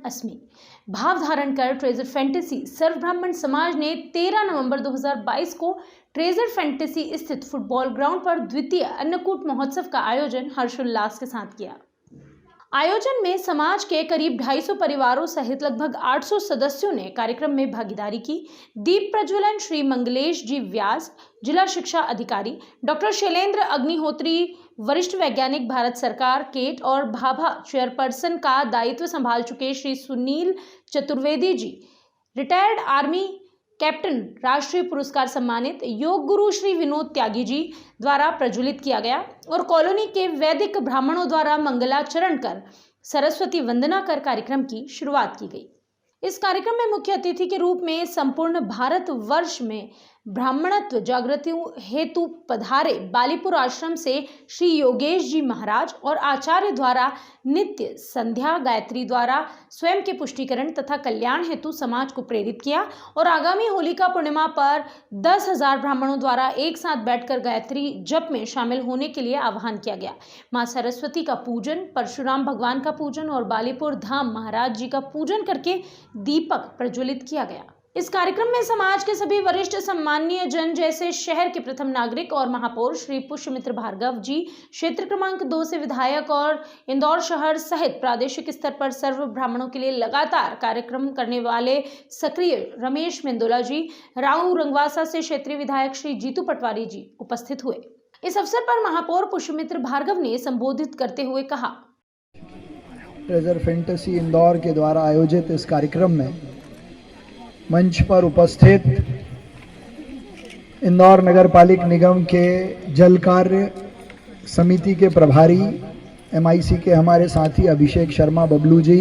अस्मि भाव धारण कर ट्रेजर फैंटेसी सर्व ब्राह्मण समाज ने 13 नवंबर 2022 को ट्रेजर फैंटेसी स्थित फुटबॉल ग्राउंड पर द्वितीय अन्नकूट महोत्सव का आयोजन हर्षोल्लास के साथ किया। आयोजन में समाज के करीब 250 परिवारों सहित लगभग 800 सदस्यों ने कार्यक्रम में भागीदारी की। दीप प्रज्वलन श्री मंगलेश जी व्यास, जिला शिक्षा अधिकारी, डॉक्टर शैलेंद्र अग्निहोत्री, वरिष्ठ वैज्ञानिक, भारत सरकार केट और भाभा चेयरपर्सन का दायित्व संभाल चुके Shri Sunil Chaturvedi ji, retired army captain, राष्ट्रीय पुरस्कार सम्मानित योग गुरु श्री विनोद त्यागी जी द्वारा प्रज्वलित किया गया और कॉलोनी के वैदिक ब्राह्मणों द्वारा मंगलाचरण कर सरस्वती वंदना कर कार्यक्रम की शुरुआत की गई। इस कार्यक्रम में मुख्य अतिथि के रूप में संपूर्ण भारत वर्ष में ब्राह्मणत्व जागृति हेतु पधारे बालीपुर आश्रम से श्री योगेश जी महाराज और आचार्य द्वारा नित्य संध्या गायत्री द्वारा स्वयं के पुष्टिकरण तथा कल्याण हेतु समाज को प्रेरित किया और आगामी होलिका पूर्णिमा पर 10,000 ब्राह्मणों द्वारा एक साथ बैठकर गायत्री जप में शामिल होने के लिए आह्वान किया गया। मां सरस्वती का पूजन, परशुराम भगवान का पूजन और बालीपुर धाम महाराज जी का पूजन करके दीपक प्रज्वलित किया गया। इस कार्यक्रम में समाज के सभी वरिष्ठ सम्मानीय जन जैसे शहर के प्रथम नागरिक और महापौर श्री पुष्यमित्र भार्गव जी, क्षेत्र क्रमांक 2 से विधायक और इंदौर शहर सहित प्रादेशिक स्तर पर सर्व ब्राह्मणों के लिए लगातार कार्यक्रम करने वाले सक्रिय रमेश मेंदोला जी, राऊ रंगवासा से क्षेत्रीय विधायक श्री जीतू पटवारी जी उपस्थित हुए। इस अवसर पर महापौर पुष्यमित्र भार्गव ने संबोधित करते हुए कहा, ट्रेजर फैंटेसी इंदौर के द्वारा आयोजित इस कार्यक्रम में मंच पर उपस्थित इंदौर नगर पालिक निगम के जल कार्य समिति के प्रभारी MIC के हमारे साथी अभिषेक शर्मा बबलू जी,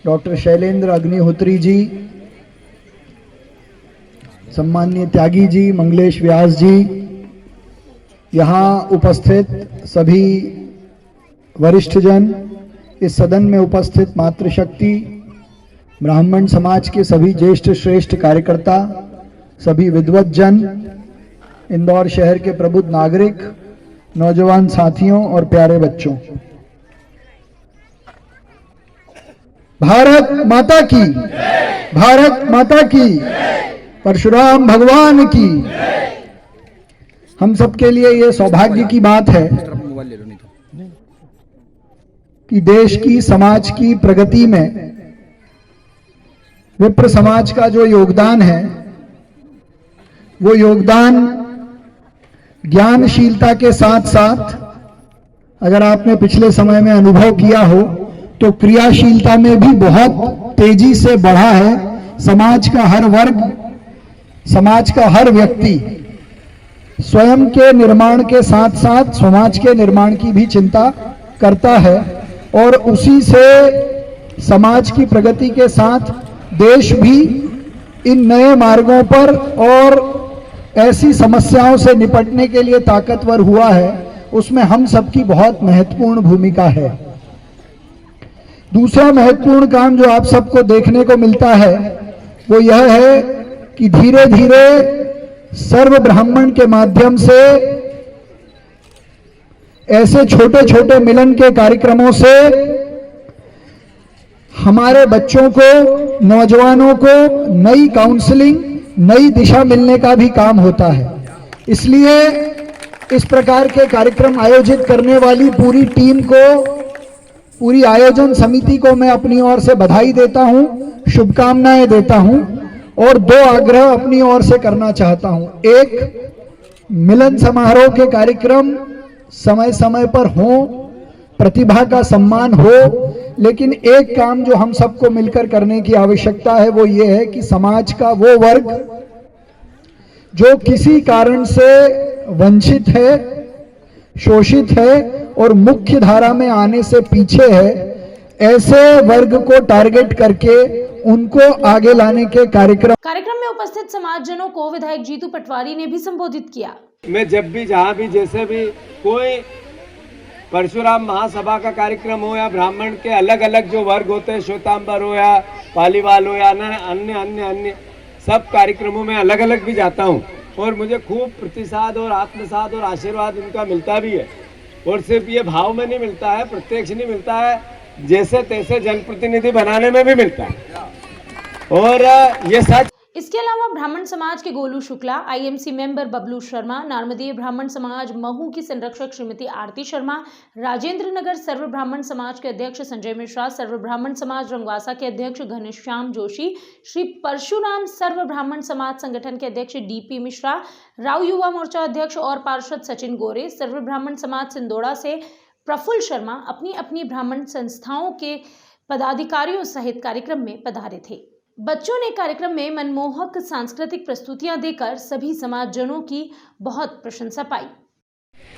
डॉक्टर शैलेंद्र अग्निहोत्री जी, सम्माननीय त्यागी जी, मंगलेश व्यास जी, यहाँ उपस्थित सभी वरिष्ठ जन, इस सदन में उपस्थित मातृशक्ति, ब्राह्मण समाज के सभी ज्येष्ठ श्रेष्ठ कार्यकर्ता, सभी विद्वत जन, इंदौर शहर के प्रबुद्ध नागरिक, नौजवान साथियों और प्यारे बच्चों, भारत माता की, भारत माता की, परशुराम भगवान की। हम सबके लिए ये सौभाग्य की बात है कि देश की, समाज की प्रगति में विप्र समाज का जो योगदान है, वो योगदान ज्ञानशीलता के साथ साथ, अगर आपने पिछले समय में अनुभव किया हो तो क्रियाशीलता में भी बहुत तेजी से बढ़ा है। समाज का हर वर्ग, समाज का हर व्यक्ति स्वयं के निर्माण के साथ साथ समाज के निर्माण की भी चिंता करता है और उसी से समाज की प्रगति के साथ देश भी इन नए मार्गों पर और ऐसी समस्याओं से निपटने के लिए ताकतवर हुआ है। उसमें हम सबकी बहुत महत्वपूर्ण भूमिका है। दूसरा महत्वपूर्ण काम जो आप सबको देखने को मिलता है वो यह है कि धीरे धीरे सर्व ब्राह्मण के माध्यम से ऐसे छोटे छोटे मिलन के कार्यक्रमों से हमारे बच्चों को, नौजवानों को नई काउंसलिंग, नई दिशा मिलने का भी काम होता है। इसलिए इस प्रकार के कार्यक्रम आयोजित करने वाली पूरी टीम को, पूरी आयोजन समिति को मैं अपनी ओर से बधाई देता हूं, शुभकामनाएं देता हूं और 2 आग्रह अपनी ओर से करना चाहता हूं। एक, मिलन समारोह के कार्यक्रम समय समय पर हो, प्रतिभा का सम्मान हो, लेकिन एक काम जो हम सबको मिलकर करने की आवश्यकता है वो ये है कि समाज का वो वर्ग जो किसी कारण से वंचित है, शोषित है और मुख्य धारा में आने से पीछे है, ऐसे वर्ग को टारगेट करके उनको आगे लाने के कार्यक्रम में उपस्थित समाजजनों को विधायक जीतू पटवारी ने भी संबोधित किया। मैं जब भी, जहाँ भी, जैसे भी कोई परशुराम महासभा का कार्यक्रम हो या ब्राह्मण के अलग अलग जो वर्ग होते हैं, श्वेतांबर हो या पालीवाल हो या अन्य अन्य अन्य सब कार्यक्रमों में अलग अलग भी जाता हूँ और मुझे खूब प्रतिसाद और आत्मसाद और आशीर्वाद उनका मिलता भी है। और सिर्फ ये भाव में नहीं मिलता है, प्रत्यक्ष नहीं मिलता है, जैसे तैसे जनप्रतिनिधि बनाने में भी मिलता है। और ये सच। इसके अलावा ब्राह्मण समाज के गोलू शुक्ला, आईएमसी मेंबर बबलू शर्मा, नार्मदीय ब्राह्मण समाज महू की संरक्षक श्रीमती आरती शर्मा, राजेंद्र नगर सर्व ब्राह्मण समाज के अध्यक्ष संजय मिश्रा, सर्व ब्राह्मण समाज रंगवासा के अध्यक्ष घनश्याम जोशी, श्री परशुराम सर्व ब्राह्मण समाज संगठन के अध्यक्ष डीपी मिश्रा, राव युवा मोर्चा अध्यक्ष और पार्षद सचिन गोरे, सर्व ब्राह्मण समाज सिंदोड़ा से प्रफुल्ल शर्मा अपनी अपनी ब्राह्मण संस्थाओं के पदाधिकारियों सहित कार्यक्रम में पधारे थे। बच्चों ने कार्यक्रम में मनमोहक सांस्कृतिक प्रस्तुतियां देकर सभी समाजजनों की बहुत प्रशंसा पाई।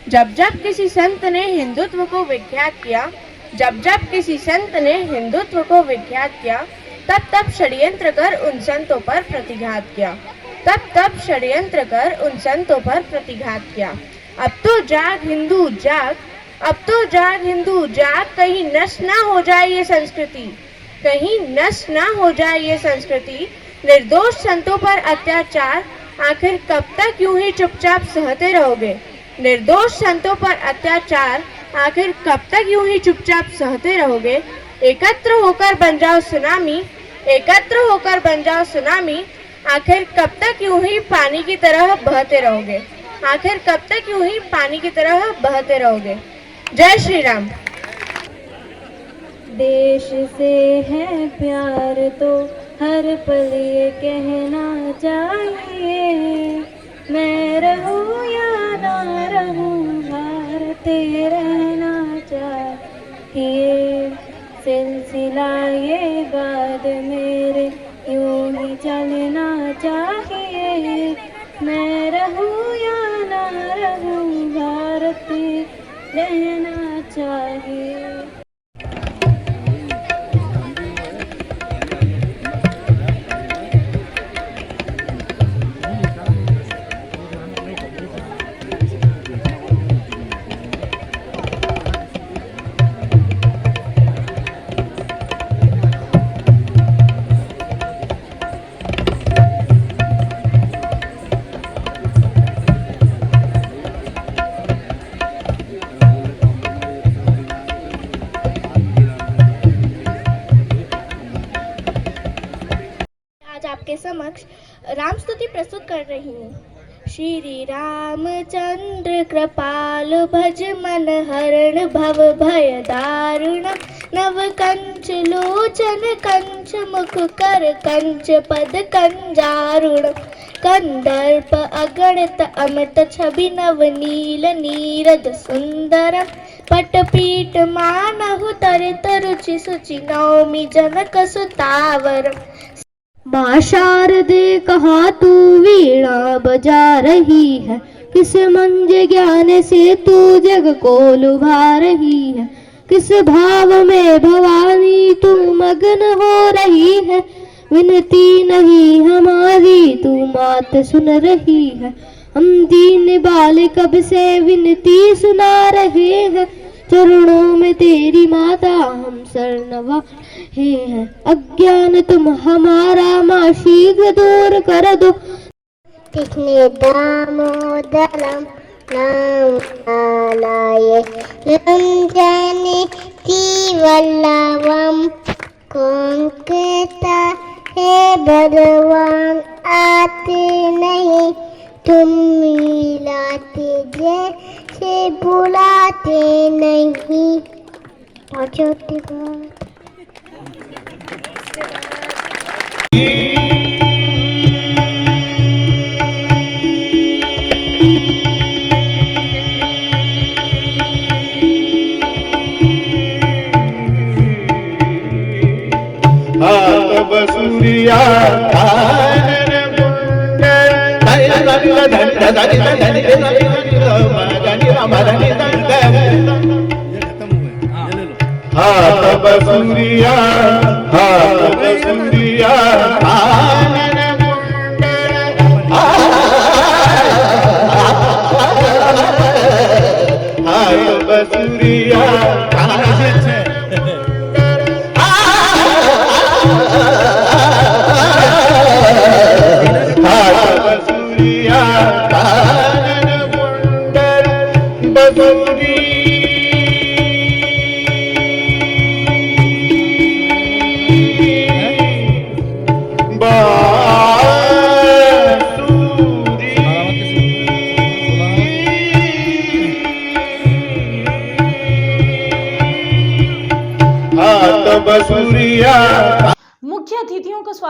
जब जब किसी संत ने हिंदुत्व को विख्यात किया, जब जब किसी संत ने हिंदुत्व को विख्यात किया, तब तब षड्यंत्र कर उन संतों पर प्रतिघात किया, तब तब षड्यंत्र कर उन संतों पर प्रतिघात किया। अब तो जाग हिंदू जाग, अब तो जाग हिंदू जाग, कहीं नष्ट ना हो जाए ये संस्कृति, कहीं नष्ट ना हो जाए ये संस्कृति। निर्दोष संतों पर अत्याचार आखिर कब तक यूं ही चुपचाप सहते रहोगे? निर्दोष संतों पर अत्याचार आखिर कब तक यूं ही चुपचाप सहते रहोगे? एकत्र होकर बन जाओ सुनामी, एकत्र होकर बन जाओ सुनामी, आखिर कब तक यूं ही पानी की तरह बहते रहोगे? आखिर कब तक यूं ही पानी की तरह बहते रहोगे? जय श्री राम। देश से है प्यार तो हर पल ये कहना चाहिए, मैं रहूं या ना रहूं भारते रहना चाहिए। सिलसिला ये बाद मेरे यूं ही चलना चाहिए, मैं रहूं या ना रहूं भारते रहना चाहिए। आपके समक्ष राम स्तुति प्रस्तुत कर रही हूँ। श्री रामचंद्र कृपाल भज मन हरण भव भय दारुण, नव कंच लोचन कंच मुख कर कंच पद कंजारुण, कंदर्प अगणित अमित छवि नव नील नीरद सुंदर, पटपीठ मानहु तरित रुचि सुचि नौमि जनक सुतावर। माँ शारदे कहा तू वीणा बजा रही है, किस मंज ज्ञान से तू जग को लुभा रही है, किस भाव में भवानी तू मग्न हो रही है, विनती नहीं हमारी तू मात सुन रही है, हम दीन बाल कब से विनती सुना रहे हैं, चरणों में तेरी माता हम शरणवा हैं, अज्ञान तुम हमारा माँ शीघ्र दूर कर दो। कृष्ण दामोदरम नामलाये रंजने वल्लभम, कौन कहता है भगवान आते नहीं, तुम मिलाते जैसे बुलाते नहीं। बसूरिया हाथ बसूरिया हाथ बसूरिया हाथ बसूरिया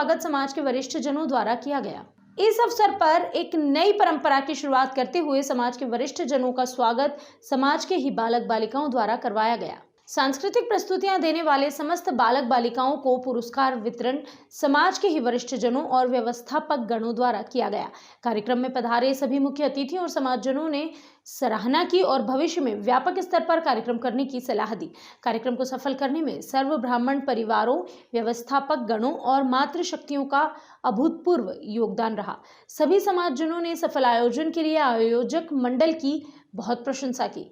स्वागत समाज के वरिष्ठ जनों द्वारा किया गया। इस अवसर पर एक नई परंपरा की शुरुआत करते हुए समाज के वरिष्ठ जनों का स्वागत समाज के ही बालक बालिकाओं द्वारा करवाया गया। सांस्कृतिक प्रस्तुतियां देने वाले समस्त बालक बालिकाओं को पुरस्कार वितरण समाज के ही वरिष्ठ जनों और व्यवस्थापक गणों द्वारा किया गया। कार्यक्रम में पधारे सभी मुख्य अतिथि और समाजजनों ने सराहना की और भविष्य में व्यापक स्तर पर कार्यक्रम करने की सलाह दी। कार्यक्रम को सफल करने में सर्व ब्राह्मण परिवारों, व्यवस्थापक गणों और मातृशक्तियों का अभूतपूर्व योगदान रहा। सभी समाजजनों ने सफल आयोजन के लिए आयोजक मंडल की बहुत प्रशंसा की।